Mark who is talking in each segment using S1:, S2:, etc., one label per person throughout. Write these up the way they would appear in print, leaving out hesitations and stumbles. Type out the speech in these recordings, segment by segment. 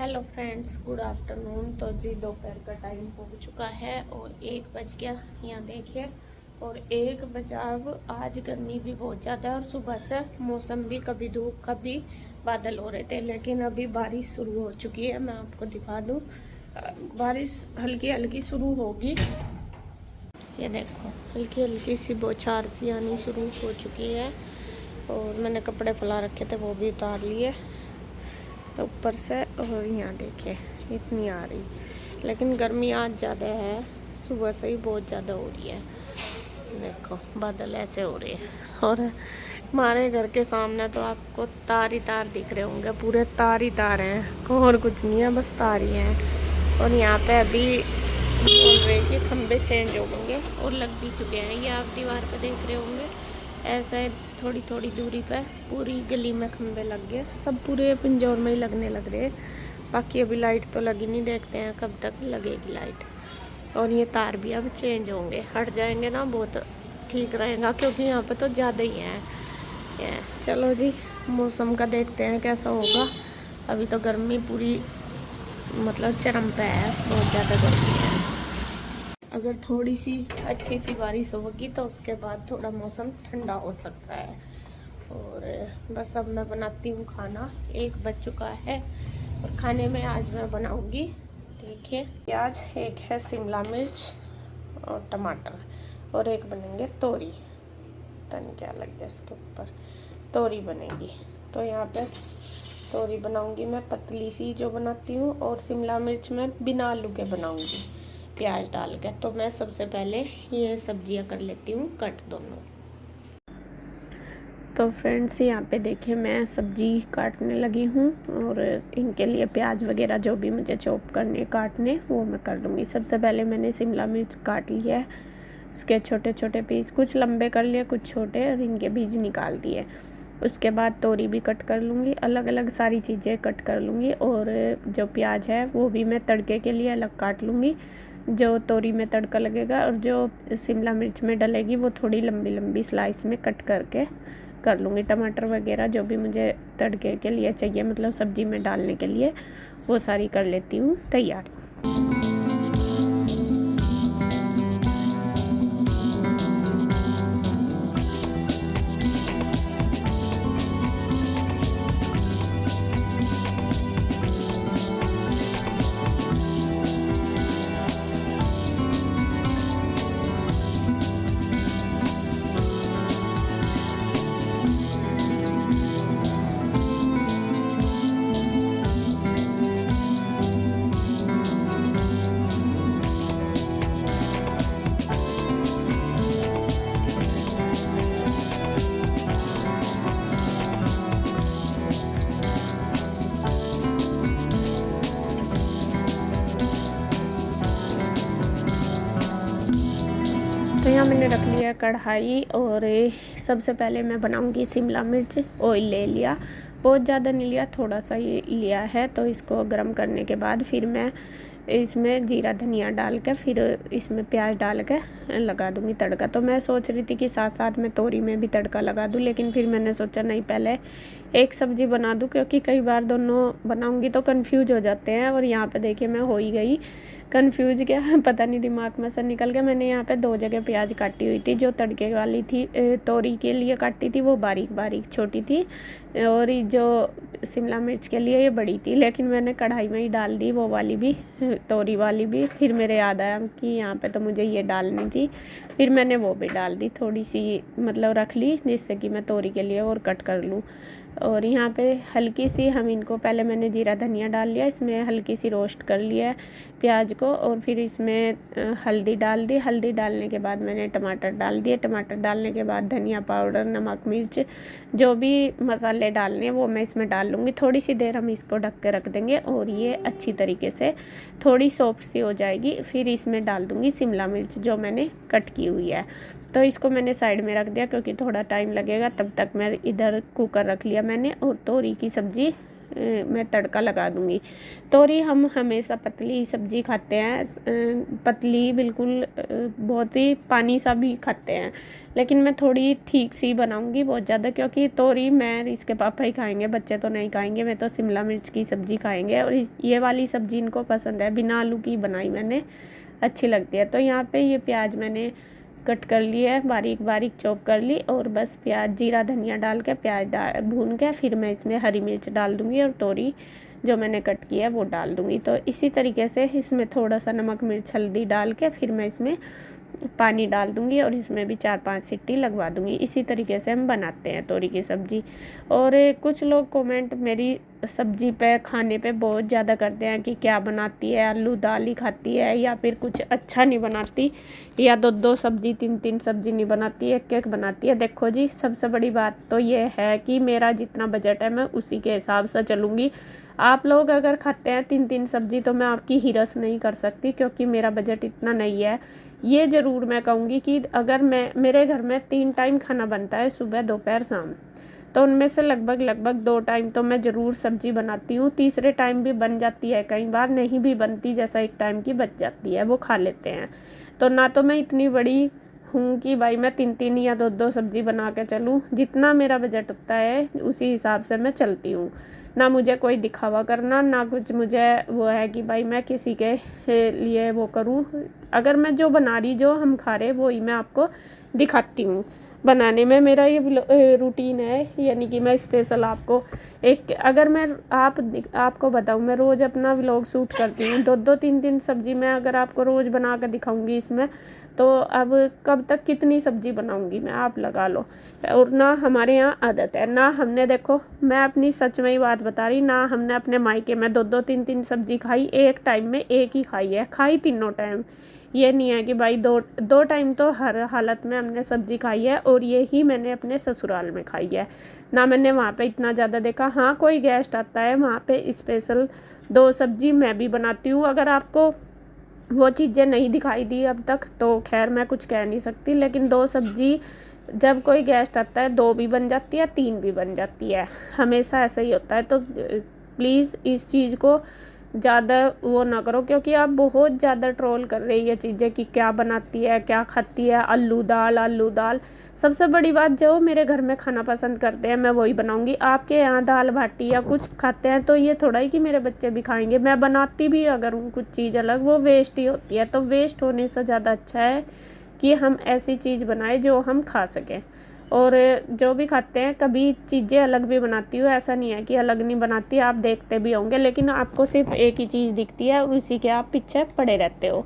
S1: Hello friends, good afternoon. तो जी दोपहर का टाइम हो चुका है और 1 बज गया, यहाँ देखिए। और 1 बजा। अब आज गर्मी भी बहुत ज़्यादा है और सुबह से मौसम भी कभी धूप कभी बादल हो रहे थे, लेकिन अभी बारिश शुरू हो चुकी है। मैं आपको दिखा दूँ, बारिश हल्की हल्की शुरू होगी। ये देखो, हल्की हल्की सी बौछार सी आनी शुरू हो चुकी है। और मैंने कपड़े फैला रखे थे, वो भी उतार लिए तो ऊपर से। और यहाँ देखिए इतनी आ रही, लेकिन गर्मी आज ज़्यादा है, सुबह से ही बहुत ज़्यादा हो रही है। देखो बादल ऐसे हो रहे हैं और हमारे घर के सामने तो आपको तार ही तार दिख रहे होंगे, पूरे तार ही तार हैं, और कुछ नहीं है, बस तार ही हैं। और यहाँ पे अभी बोल रहे कि खंबे चेंज हो होंगे और लग भी चुके हैं। ये आप दीवार पे देख रहे होंगे, ऐसे थोड़ी थोड़ी दूरी पे पूरी गली में खंबे लग गए, सब पूरे पिंजौर में ही लगने लग रहे। बाकी अभी लाइट तो लगी नहीं, देखते हैं कब तक लगेगी लाइट। और ये तार भी अब चेंज होंगे, हट जाएंगे ना बहुत ठीक रहेगा, क्योंकि यहाँ पे तो ज़्यादा ही है। चलो जी, मौसम का देखते हैं कैसा होगा। अभी तो गर्मी पूरी मतलब चरम पे है, बहुत ज़्यादा गर्मी है। अगर थोड़ी सी अच्छी सी बारिश होगी तो उसके बाद थोड़ा मौसम ठंडा हो सकता है। और बस अब मैं बनाती हूँ खाना, 1 बज चुका है। और खाने में आज मैं बनाऊँगी, देखिए, प्याज, एक है शिमला मिर्च और टमाटर, और एक बनेंगे तोरी। पता नहीं क्या लग गया इसके ऊपर, तोरी बनेगी। तो यहाँ पे तोरी बनाऊँगी मैं पतली सी जो बनाती हूँ, और शिमला मिर्च मैं बिना आलू के बनाऊँगी प्याज डाल के। तो मैं सबसे पहले ये सब्जियां कर लेती हूँ कट दोनों। तो फ्रेंड्स यहाँ पे देखिए मैं सब्जी काटने लगी हूँ, और इनके लिए प्याज वगैरह जो भी मुझे चॉप करने काटने वो मैं कर लूँगी। सबसे पहले मैंने शिमला मिर्च काट लिया है, उसके छोटे छोटे पीस, कुछ लंबे कर लिए कुछ छोटे, और इनके बीज निकाल दिए। उसके बाद तोरी भी कट कर लूँगी, अलग अलग सारी चीज़ें कट कर लूँगी। और जो प्याज है वो भी मैं तड़के के लिए अलग काट लूँगी, जो तोरी में तड़का लगेगा। और जो शिमला मिर्च में डलेगी वो थोड़ी लंबी लंबी स्लाइस में कट करके कर लूँगी। टमाटर वगैरह जो भी मुझे तड़के के लिए चाहिए, मतलब सब्ज़ी में डालने के लिए, वो सारी कर लेती हूँ तैयार। तो यहाँ मैंने रख लिया कढ़ाई, और सबसे पहले मैं बनाऊंगी शिमला मिर्च। ऑयल ले लिया, बहुत ज़्यादा नहीं लिया, थोड़ा सा ही लिया है। तो इसको गर्म करने के बाद फिर मैं इसमें जीरा धनिया डाल के फिर इसमें प्याज डाल के लगा दूंगी तड़का। तो मैं सोच रही थी कि साथ साथ में तोरी में भी तड़का लगा दूं, लेकिन फिर मैंने सोचा नहीं, पहले एक सब्ज़ी बना दूं, क्योंकि कई बार दोनों बनाऊंगी तो कंफ्यूज हो जाते हैं। और यहाँ पे देखिए मैं हो ही गई कंफ्यूज, क्या पता नहीं दिमाग में से निकल गया। मैंने यहाँ पे 2 जगह प्याज काटी हुई थी, जो तड़के वाली थी तोरी के लिए काटी थी वो बारीक बारीक छोटी थी, और जो शिमला मिर्च के लिए ये बड़ी थी। लेकिन मैंने कढ़ाई में ही डाल दी वो वाली भी, तोरी वाली भी। फिर मेरे याद आया कि यहाँ पे तो मुझे ये डालनी थी, फिर मैंने वो भी डाल दी, थोड़ी सी मतलब रख ली, जिससे कि मैं तोरी के लिए और कट कर लूँ। और यहाँ पे हल्की सी हम इनको, पहले मैंने जीरा धनिया डाल लिया, इसमें हल्की सी रोस्ट कर लिया है प्याज को। और फिर इसमें हल्दी डाल दी, हल्दी डालने के बाद मैंने टमाटर डाल दिए, टमाटर डालने के बाद धनिया पाउडर, नमक, मिर्च, जो भी मसाले डालने हैं वो मैं इसमें डाल लूँगी। थोड़ी सी देर हम इसको ढक के रख देंगे और ये अच्छी तरीके से थोड़ी सॉफ्ट सी हो जाएगी। फिर इसमें डाल दूँगी शिमला मिर्च जो मैंने कट की हुई है। तो इसको मैंने साइड में रख दिया, क्योंकि थोड़ा टाइम लगेगा। तब तक मैं इधर कुकर रख लिया मैंने, और तोरी की सब्ज़ी मैं तड़का लगा दूँगी। तोरी हम हमेशा पतली सब्ज़ी खाते हैं, पतली बिल्कुल, बहुत ही पानी सा भी खाते हैं, लेकिन मैं थोड़ी ठीक सी बनाऊँगी बहुत ज़्यादा, क्योंकि तोरी मैं इसके पापा ही खाएँगे, बच्चे तो नहीं खाएँगे। मैं तो शिमला मिर्च की सब्ज़ी खाएँगे, और ये वाली सब्ज़ी इनको पसंद है, बिना आलू की बनाई मैंने, अच्छी लगती है। तो यहाँ पे ये प्याज मैंने कट कर ली है, बारीक बारीक चॉप कर ली, और बस प्याज, जीरा, धनिया डाल के प्याज भून के फिर मैं इसमें हरी मिर्च डाल दूँगी, और तोरी जो मैंने कट किया है वो डाल दूँगी। तो इसी तरीके से इसमें थोड़ा सा नमक, मिर्च, हल्दी डाल के फिर मैं इसमें पानी डाल दूँगी, और इसमें भी 4-5 सीटी लगवा दूँगी। इसी तरीके से हम बनाते हैं तोरी की सब्ज़ी। और कुछ लोग कमेंट मेरी सब्ज़ी पे, खाने पे बहुत ज़्यादा करते हैं कि क्या बनाती है, आलू दाल ही खाती है, या फिर कुछ अच्छा नहीं बनाती, या 2-2 सब्ज़ी, 3-3 सब्ज़ी नहीं बनाती, एक-एक बनाती है। देखो जी, सबसे बड़ी बात तो ये है कि मेरा जितना बजट है मैं उसी के हिसाब से चलूँगी। आप लोग अगर खाते हैं 3-3 सब्ज़ी तो मैं आपकी हिरस नहीं कर सकती, क्योंकि मेरा बजट इतना नहीं है। ये ज़रूर मैं कहूँगी कि अगर मेरे घर में 3 टाइम खाना बनता है, सुबह, दोपहर, शाम, तो उनमें से लगभग 2 टाइम तो मैं ज़रूर सब्ज़ी बनाती हूँ। तीसरे टाइम भी बन जाती है, कई बार नहीं भी बनती, जैसा 1 टाइम की बच जाती है, वो खा लेते हैं। तो ना तो मैं इतनी बड़ी हूँ कि भाई मैं 3-3 या 2-2 सब्ज़ी बना के चलूँ। जितना मेरा बजट होता है उसी हिसाब से मैं चलती हूँ। ना मुझे कोई दिखावा करना, ना कुछ मुझे वो है कि भाई मैं किसी के लिए वो करूँ। अगर मैं जो बना रही, जो हम खा रहे, वो ही मैं आपको दिखाती हूँ बनाने में। मेरा ये रूटीन है, यानी कि मैं स्पेशल आपको अगर मैं आपको बताऊँ, मैं रोज़ अपना व्लॉग शूट करती हूँ। 2-2, 3-3 सब्ज़ी मैं अगर आपको रोज़ बना कर दिखाऊँगी इसमें, तो अब कब तक कितनी सब्ज़ी बनाऊँगी मैं, आप लगा लो। और ना हमारे यहाँ आदत है, ना हमने, देखो मैं अपनी सच में ही बात बता रही, ना हमने अपने मायके में 2-2, 3-3 सब्ज़ी खाई, एक टाइम में एक ही खाई है, खाई तीनों टाइम। ये नहीं है कि भाई 2 टाइम तो हर हालत में हमने सब्ज़ी खाई है, और ये ही मैंने अपने ससुराल में खाई है। ना मैंने वहाँ पे इतना ज़्यादा देखा। हाँ, कोई गेस्ट आता है, वहाँ पे स्पेशल 2 सब्ज़ी मैं भी बनाती हूँ। अगर आपको वो चीज़ें नहीं दिखाई दी अब तक तो खैर मैं कुछ कह नहीं सकती, लेकिन 2 सब्ज़ी जब कोई गेस्ट आता है 2 भी बन जाती है, 3 भी बन जाती है, हमेशा ऐसा ही होता है। तो प्लीज़ इस चीज़ को ज़्यादा वो ना करो, क्योंकि आप बहुत ज़्यादा ट्रोल कर रही है चीज़ें कि क्या बनाती है, क्या खाती है, आलू दाल, आलू दाल। सबसे बड़ी बात, जो मेरे घर में खाना पसंद करते हैं मैं वही बनाऊंगी। आपके यहाँ दाल बाटी या कुछ खाते हैं तो ये थोड़ा ही कि मेरे बच्चे भी खाएंगे। मैं बनाती भी अगर हूँ कुछ चीज़ अलग, वो वेस्ट ही होती है। तो वेस्ट होने से ज़्यादा अच्छा है कि हम ऐसी चीज़ बनाएं जो हम खा सकें। और जो भी खाते हैं, कभी चीज़ें अलग भी बनाती हूँ, ऐसा नहीं है कि अलग नहीं बनाती, आप देखते भी होंगे, लेकिन आपको सिर्फ एक ही चीज़ दिखती है और उसी के आप पीछे पड़े रहते हो।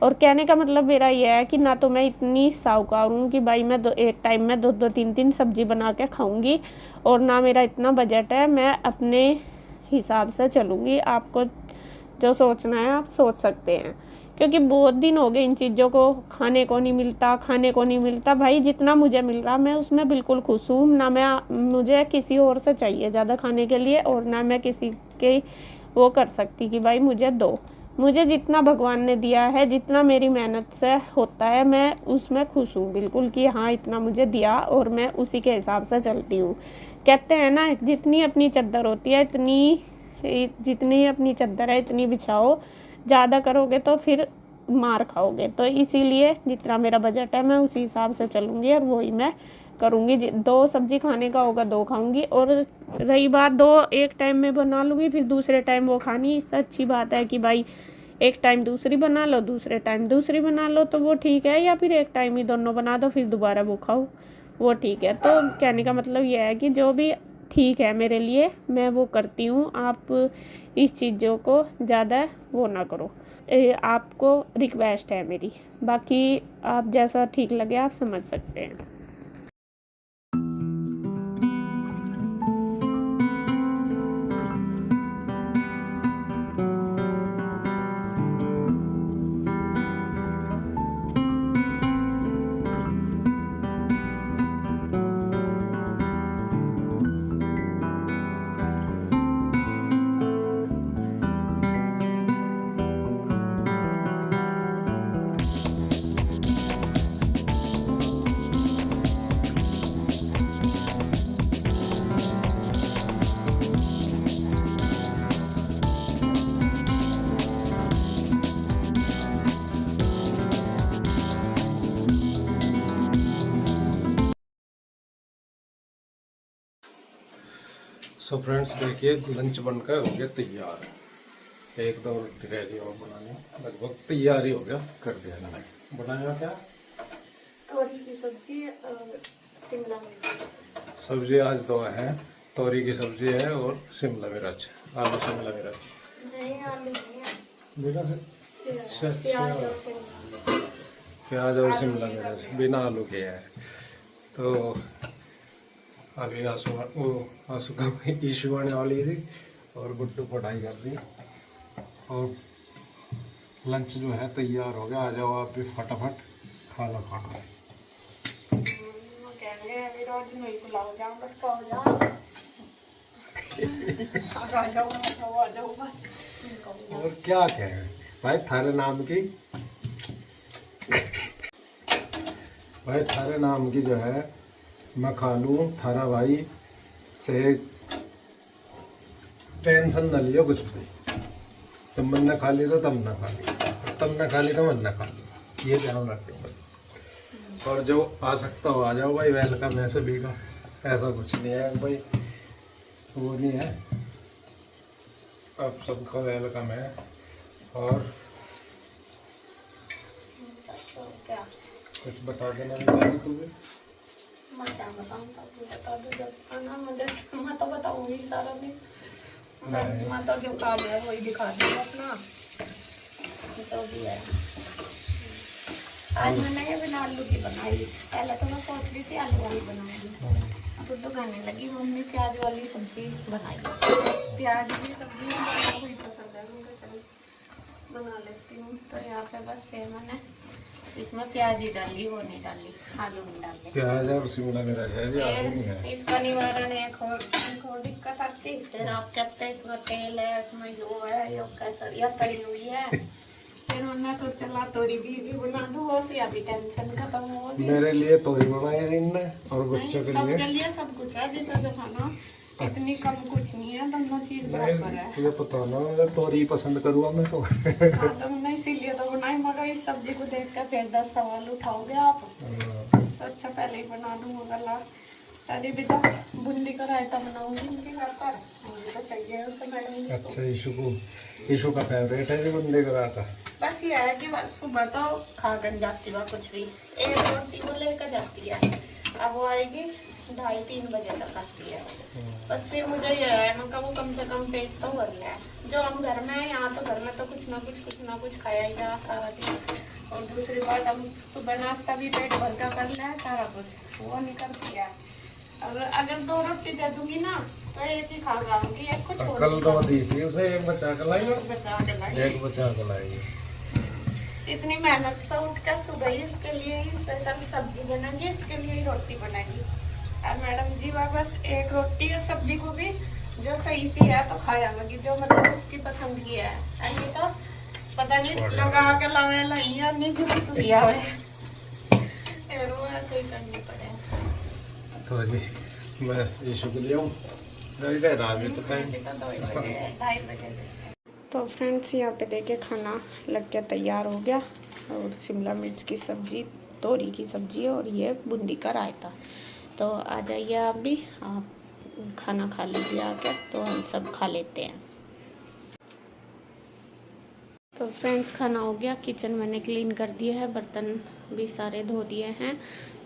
S1: और कहने का मतलब मेरा ये है कि ना तो मैं इतनी साहूकार हूँ कि भाई मैं एक टाइम में 2-2, 3-3 सब्ज़ी बना के खाऊंगी, और ना मेरा इतना बजट है। मैं अपने हिसाब से चलूँगी। आपको जो सोचना है आप सोच सकते हैं, क्योंकि बहुत दिन हो गए इन चीज़ों को खाने को नहीं मिलता। भाई जितना मुझे मिल रहा मैं उसमें बिल्कुल खुश हूँ। ना मुझे किसी और से चाहिए ज़्यादा खाने के लिए, और ना मैं किसी के वो कर सकती कि भाई मुझे दो। मुझे जितना भगवान ने दिया है, जितना मेरी मेहनत से होता है, मैं उसमें खुश हूँ बिल्कुल कि हाँ इतना मुझे दिया, और मैं उसी के हिसाब से चलती हूँ। कहते हैं ना, जितनी अपनी चद्दर होती है जितनी अपनी चद्दर है इतनी बिछाओ, ज़्यादा करोगे तो फिर मार खाओगे। तो इसीलिए जितना मेरा बजट है मैं उसी हिसाब से चलूँगी, और वही मैं करूँगी। 2 सब्ज़ी खाने का होगा 2 खाऊँगी, और रही बात 2 एक टाइम में बना लूँगी, फिर दूसरे टाइम वो खानी। इससे अच्छी बात है कि भाई एक टाइम दूसरी बना लो, दूसरे टाइम दूसरी बना लो, तो वो ठीक है। या फिर एक टाइम ही दोनों बना दो, फिर दोबारा वो खाओ, वो ठीक है। तो कहने का मतलब ये है कि जो भी ठीक है मेरे लिए मैं वो करती हूँ। आप इस चीज़ों को ज़्यादा वो ना करो, आपको रिक्वेस्ट है मेरी। बाकी आप जैसा ठीक लगे आप समझ सकते हैं।
S2: सो फ्रेंड्स देखिए लंच बनकर हो गया तैयार। एक दो रोटी रह गई और बनानी, लगभग तैयार ही हो गया, कर दिया मैंने। बनाया क्या?
S1: तोरी की सब्जी और शिमला मिर्च।
S2: सब्जी आज दो है, तोरी की सब्जी है और शिमला मिर्च, आलू शिमला मिर्च।
S1: नहीं आलू नहीं है,
S2: बिना प्याज और शिमला मिर्च बिना आलू के है। तो अभी आंसू का इशू आने वाली थी और गुड्डू पढ़ाई कर रही, और लंच जो है तैयार हो गया। आ जाओ आप भी फटाफट खा लो खाना।
S1: रोज नहीं बुलाओ, जाओ बस खाओ जाओ। आ जाओ बस।
S2: और क्या कहें भाई, थारे नाम की भाई, थारे नाम की जो है मैं खा लूँ, थारा भाई से टेंशन न लियो कुछ भी। जब मन ने खा ली तो तब न खा ली, तब न खा ली तो मन न खा ली, ये ध्यान रखो। और जो आ सकता हो आ जाओ भाई, वेलकम है सभी का, ऐसा कुछ नहीं है भाई, वो नहीं है, अब सबका वेलकम है। और
S1: क्या
S2: कुछ बता देना नहीं तू भी।
S1: मैं क्या बताऊँ, तब बता दो जब आना मुझे, मैं तो बताऊँगी सारा दिन। मैं तो जो काम है वही दिखा दूँगा अपना, तो भी है। आज मैंने ये बिना आलू की बनाई, पहले तो मैं सोच रही थी आलू वाली बनाऊंगी, तो खाने लगी मम्मी प्याज वाली सब्जी बनाई। प्याज की सब्जी मुझे पसंद है, मुझे चल बना लेती हूँ। तो यहाँ पे बस फिर मैंने इसमें प्याज ही डाली, वो नहीं डाली, आलू नहीं डाले।
S2: प्याज और शिमला मिर्च है जी, आलू नहीं है।
S1: इसका निवारण एक और दिक्कत आती, फिर आप कहते हैं इसमें तेल है, इसमें यो है, यो कैसा या तली हुई है। फिर हमने सोचा तोरी भी बना दूँ, वैसे अभी टेंशन खत्म हो गई।
S2: मेरे लिए तोरी बनाई है इनने, और बच्चों
S1: के लिए सब कुछ है, जैसा जो खाना इतनी कम कुछ नहीं है, दोनों चीज बराबर है।
S2: तुझे पता ना, मैं तोरी पसंद करूँगा मैं तो।
S1: हाँ तो मैंने इसीलिए तो बनाई, मगर इस सब्जी को देख कर फिर 10 सवाल उठाओगे आप। इससे अच्छा पहले ही बना दूँगा ला। अरे बेटा बूंदी का रायता बनाऊंगी उनके घर पर, मुझे तो चाहिए उसे मैडम।
S2: अच्छा ईशु का फेवरेट है जी बूंदी का रायता।
S1: बस ये है कि बस सुबह तो खा कर जाती है कुछ भी, एक रोटी को लेकर जाती है। अब वो आएगी 2:30-3 बजे तक आती है। बस फिर मुझे ये है ना, वो कम से कम पेट तो भर ले। जो हम घर में है, यहाँ तो घर में तो कुछ ना कुछ खाया ही जा सारा दिन। और दूसरी बात, हम सुबह नाश्ता भी पेट भर का कर ले, सारा कुछ वो नहीं करती है। अगर 2 रोटी दे दूंगी ना तो एक ही खा जाऊंगी, एक कुछ और
S2: कल तो दी थी उसे, एक बचा के लाई,
S1: एक बचा के लाई। इतनी मेहनत से उठ कर सुबह ही इसके लिए ही स्पेशल सब्जी बनेगी, इसके लिए ही रोटी बनेगी। और मैडम जी बस एक रोटी और सब्जी को भी जो सही सी है तो खाया लगी, जो मतलब उसकी पसंद की है। नहीं तो पता नहीं लगा के लावे लाइया नहीं जो लिया हुआ है, वो ऐसे ही करनी पड़े।
S2: तो जी मैं ईशु के लिए हूँ,
S1: तो फ्रेंड्स यहाँ पे देखिए खाना लग के तैयार हो गया, और शिमला मिर्च की सब्जी, तोरी की सब्जी और ये बूंदी का रायता। तो आ जाइए आप भी, आप खाना खा लीजिए आकर, तो हम सब खा लेते हैं। तो फ्रेंड्स खाना हो गया, किचन मैंने क्लीन कर दिया है, बर्तन भी सारे धो दिए हैं,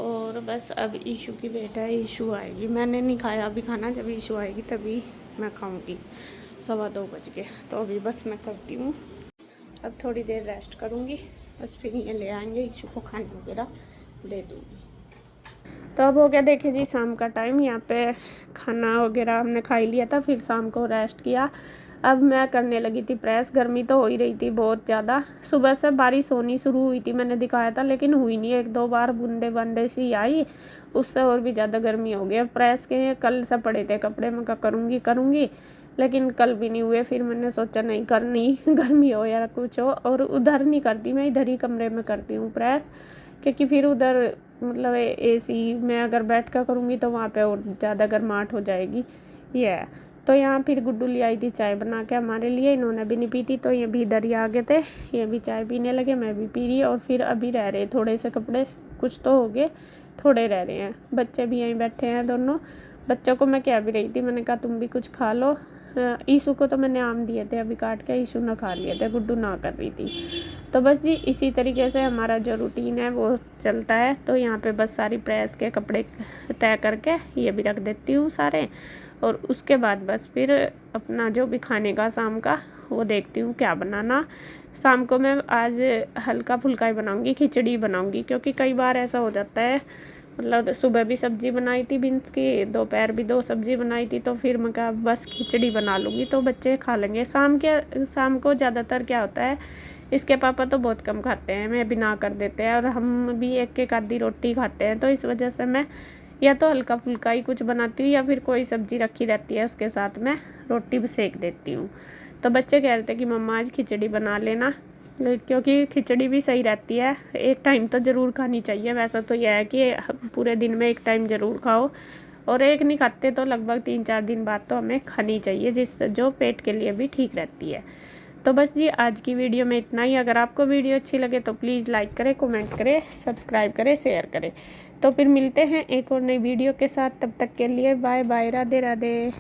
S1: और बस अब ईशु की बेटा है, ईशु आएगी। मैंने नहीं खाया अभी खाना, जब ईशु आएगी तभी मैं खाऊंगी। 2:15 बज गए, तो अभी बस मैं करती हूँ, अब थोड़ी देर रेस्ट करूँगी, बस फिर ये ले आएंगे, ईशु को खाना वगैरह दे दूँगी। तो अब हो गया देखिए जी शाम का टाइम, यहाँ पे खाना वगैरह हमने खा ही लिया था, फिर शाम को रेस्ट किया। अब मैं करने लगी थी प्रेस, गर्मी तो हो ही रही थी बहुत ज़्यादा। सुबह से बारिश होनी शुरू हुई थी, मैंने दिखाया था, लेकिन हुई नहीं, 1-2 बार बूंदे बांदे सी आई, उससे और भी ज़्यादा गर्मी हो गई। प्रेस के कल से पड़े थे कपड़े, मैं करूँगी, लेकिन कल भी नहीं हुए। फिर मैंने सोचा नहीं करनी, गर्मी हो या कुछ हो, और उधर नहीं करती मैं, इधर ही कमरे में करती हूँ प्रेस, क्योंकि फिर उधर मतलब AC में अगर बैठ कर करूँगी तो वहाँ पे और ज़्यादा गर्माहट हो जाएगी। ये है। तो यहाँ फिर गुड्डू ले आई थी चाय बना के हमारे लिए, इन्होंने भी नहीं पी थी, तो ये भी इधर ही आ गए थे, ये भी चाय पीने लगे, मैं भी पी रही। और फिर अभी रह रहे थोड़े से कपड़े, कुछ तो हो गए, थोड़े रह रहे हैं। बच्चे भी यहीं बैठे हैं दोनों, बच्चों को मैं कह भी रही थी, मैंने कहा तुम भी कुछ खा लो। ईशु को तो मैंने आम दिए थे अभी काट के, ईशु ना खा लिए थे, गुड्डू ना कर रही थी। तो बस जी इसी तरीके से हमारा जो रूटीन है वो चलता है। तो यहाँ पे बस सारी प्रेस के कपड़े तय करके ये भी रख देती हूँ सारे, और उसके बाद बस फिर अपना जो भी खाने का शाम का वो देखती हूँ क्या बनाना। शाम को मैं आज हल्का फुल्का ही बनाऊँगी, खिचड़ी बनाऊँगी, क्योंकि कई बार ऐसा हो जाता है, मतलब सुबह भी सब्ज़ी बनाई थी बीन्स की, दोपहर भी 2 सब्ज़ी बनाई थी, तो फिर मैं कहा बस खिचड़ी बना लूँगी तो बच्चे खा लेंगे। शाम को ज़्यादातर क्या होता है, इसके पापा तो बहुत कम खाते हैं, मैं भी ना कर देते हैं, और हम भी एक आधी रोटी खाते हैं। तो इस वजह से मैं या तो हल्का फुल्का ही कुछ बनाती हूँ, या फिर कोई सब्ज़ी रखी रहती है उसके साथ मैं रोटी भी सेक देती हूँ। तो बच्चे कह रहे थे कि मम्मा आज खिचड़ी बना लेना, क्योंकि खिचड़ी भी सही रहती है, एक टाइम तो ज़रूर खानी चाहिए। वैसा तो यह है कि पूरे दिन में एक टाइम ज़रूर खाओ, और एक नहीं खाते तो लगभग 3-4 दिन बाद तो हमें खानी चाहिए, जिससे जो पेट के लिए भी ठीक रहती है। तो बस जी आज की वीडियो में इतना ही। अगर आपको वीडियो अच्छी लगे तो प्लीज़ लाइक करें, कमेंट करें, सब्सक्राइब करें, शेयर करें। तो फिर मिलते हैं एक और नई वीडियो के साथ, तब तक के लिए बाय बाय, राधे राधे।